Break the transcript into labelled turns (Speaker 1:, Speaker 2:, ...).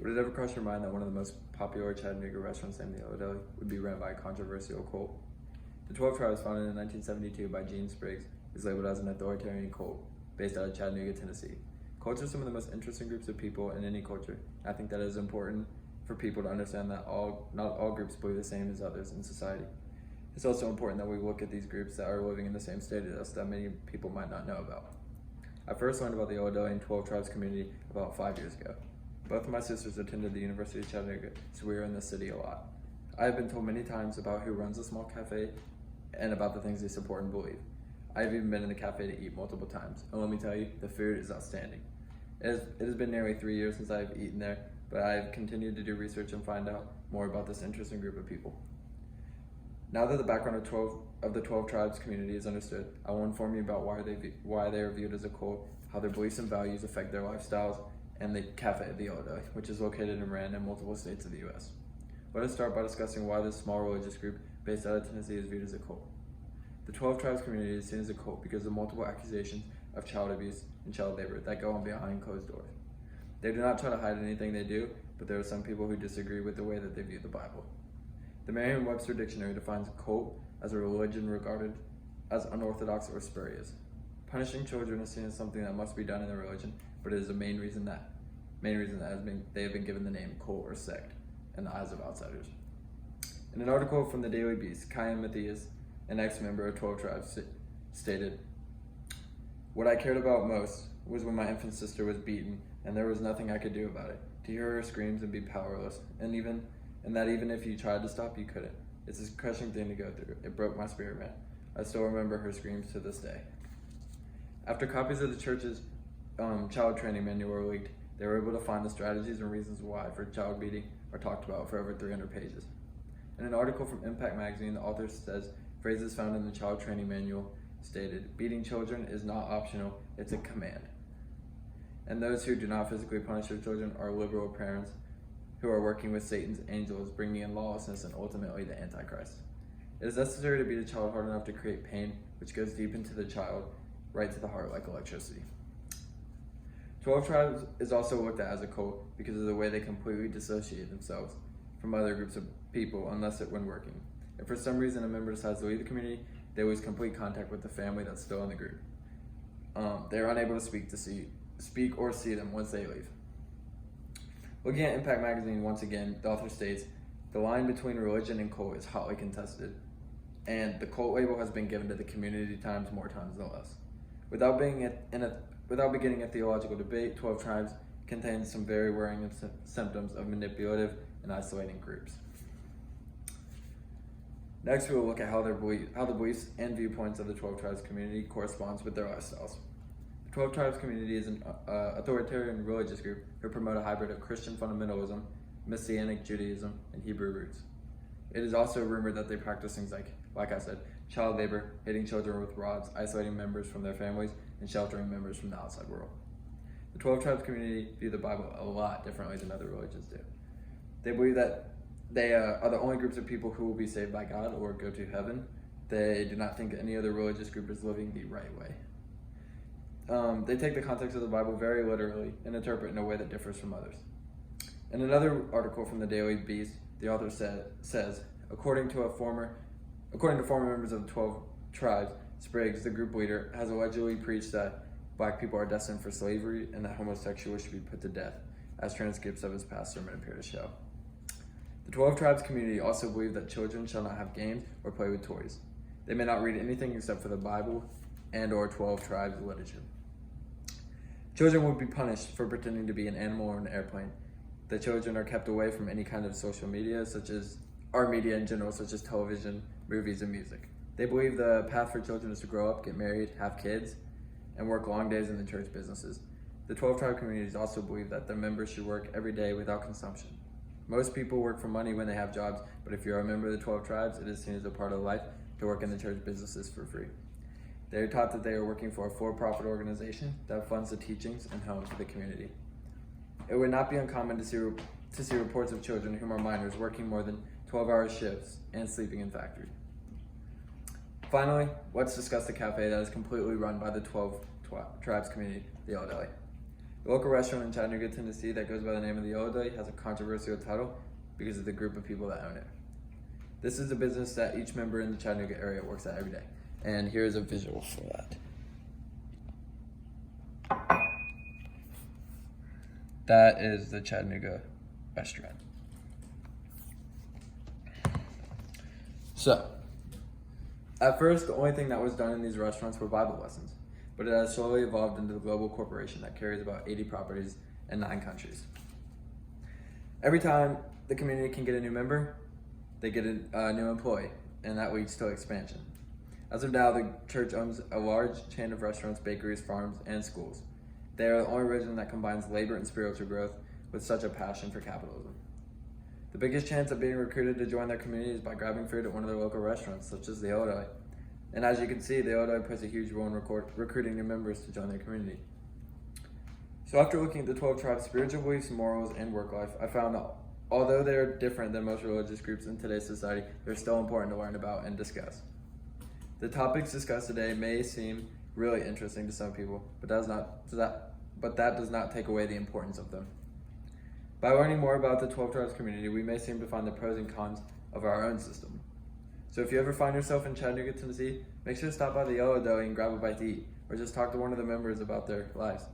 Speaker 1: Would it ever cross your mind that one of the most popular Chattanooga restaurants named the Yellow Deli would be run by a controversial cult? The 12 Tribes, founded in 1972 by Gene Spriggs, is labeled as an authoritarian cult based out of Chattanooga, Tennessee. Cults are some of the most interesting groups of people in any culture. I think that it is important for people to understand that not all groups believe the same as others in society. It's also important that we look at these groups that are living in the same state as us that many people might not know about. I first learned about the Yellow Deli and 12 Tribes community about 5 years ago. Both of my sisters attended the University of Chattanooga, so we were in the city a lot. I have been told many times about who runs the small cafe and about the things they support and believe. I have even been in the cafe to eat multiple times, and let me tell you, the food is outstanding. It has been nearly 3 years since I have eaten there, but I have continued to do research and find out more about this interesting group of people. Now that the background of the 12 Tribes community is understood, I will inform you about why they are viewed as a cult, how their beliefs and values affect their lifestyles, and the cafe at the Yellow Deli, which is located and ran in multiple states of the U.S. Let us start by discussing why this small religious group based out of Tennessee is viewed as a cult. The 12 Tribes community is seen as a cult because of multiple accusations of child abuse and child labor that go on behind closed doors. They do not try to hide anything they do, but there are some people who disagree with the way that they view the Bible. The Merriam-Webster Dictionary defines cult as a religion regarded as unorthodox or spurious. Punishing children is seen as something that must be done in the religion, but it is the main reason that they have been given the name cult or sect in the eyes of outsiders. In an article from the Daily Beast, Kyan Matthias, an ex-member of 12 Tribes, stated, "What I cared about most was when my infant sister was beaten and there was nothing I could do about it. To hear her screams and be powerless, and that even if you tried to stop, you couldn't. It's a crushing thing to go through. It broke my spirit, man. I still remember her screams to this day." After copies of the church's child training manual were leaked, they were able to find the strategies and reasons why for child beating are talked about for over 300 pages. In an article from Impact Magazine, the author says phrases found in the child training manual stated, "Beating children is not optional, it's a command." And those who do not physically punish their children are liberal parents who are working with Satan's angels, bringing in lawlessness and ultimately the Antichrist. It is necessary to beat a child hard enough to create pain, which goes deep into the child, right to the heart like electricity. 12 Tribes is also looked at as a cult because of the way they completely dissociate themselves from other groups of people when working. If for some reason a member decides to leave the community, they lose complete contact with the family that's still in the group. They are unable to speak or see them once they leave. Looking at Impact Magazine once again, the author states, "The line between religion and cult is hotly contested, and the cult label has been given to the community more times than less. Without beginning a theological debate, 12 Tribes contains some very worrying symptoms of manipulative and isolating groups." Next, we will look at how the beliefs and viewpoints of the 12 Tribes community corresponds with their lifestyles. The 12 Tribes community is an authoritarian religious group who promote a hybrid of Christian fundamentalism, Messianic Judaism, and Hebrew roots. It is also rumored that they practice things like I said, child labor, hitting children with rods, isolating members from their families, and sheltering members from the outside world. The 12 Tribes community view the Bible a lot differently than other religions do. They believe that they are the only groups of people who will be saved by God or go to heaven. They do not think any other religious group is living the right way. They take the context of the Bible very literally and interpret in a way that differs from others. In another article from the Daily Beast, the author says, according to former members of the 12 Tribes, Spriggs, the group leader, has allegedly preached that black people are destined for slavery and that homosexuals should be put to death, as transcripts of his past sermon appear to show. The 12 Tribes community also believe that children shall not have games or play with toys. They may not read anything except for the Bible and or 12 Tribes literature. Children would be punished for pretending to be an animal or an airplane. The children are kept away from any kind of social media, such as our media in general, such as television, movies, and music. They believe the path for children is to grow up, get married, have kids, and work long days in the church businesses. The 12 Tribe communities also believe that their members should work every day without consumption. Most people work for money when they have jobs, but if you're a member of the 12 Tribes, it is seen as a part of life to work in the church businesses for free. They are taught that they are working for a for-profit organization that funds the teachings and homes of the community. It would not be uncommon to see reports of children whom are minors working more than 12-hour shifts and sleeping in factories. Finally, let's discuss the cafe that is completely run by the 12 Tribes community, the Yellow Deli. The local restaurant in Chattanooga, Tennessee that goes by the name of the Yellow Deli has a controversial title because of the group of people that own it. This is a business that each member in the Chattanooga area works at every day. And here's a visual for that. That is the Chattanooga restaurant. So, at first, the only thing that was done in these restaurants were Bible lessons, but it has slowly evolved into the global corporation that carries about 80 properties in 9 countries. Every time the community can get a new member, they get a new employee, and that leads to expansion. As of now, the church owns a large chain of restaurants, bakeries, farms, and schools. They are the only religion that combines labor and spiritual growth with such a passion for capitalism. The biggest chance of being recruited to join their community is by grabbing food at one of their local restaurants, such as the Yellow Deli. And as you can see, the Yellow Deli plays a huge role in recruiting new members to join their community. So after looking at the 12 tribes' spiritual beliefs, morals, and work life, I found that although they are different than most religious groups in today's society, they're still important to learn about and discuss. The topics discussed today may seem really interesting to some people, but that does not take away the importance of them. By learning more about the 12 tribes community, we may seem to find the pros and cons of our own system. So if you ever find yourself in Chattanooga, Tennessee, make sure to stop by the Yellow Deli and grab a bite to eat, or just talk to one of the members about their lives.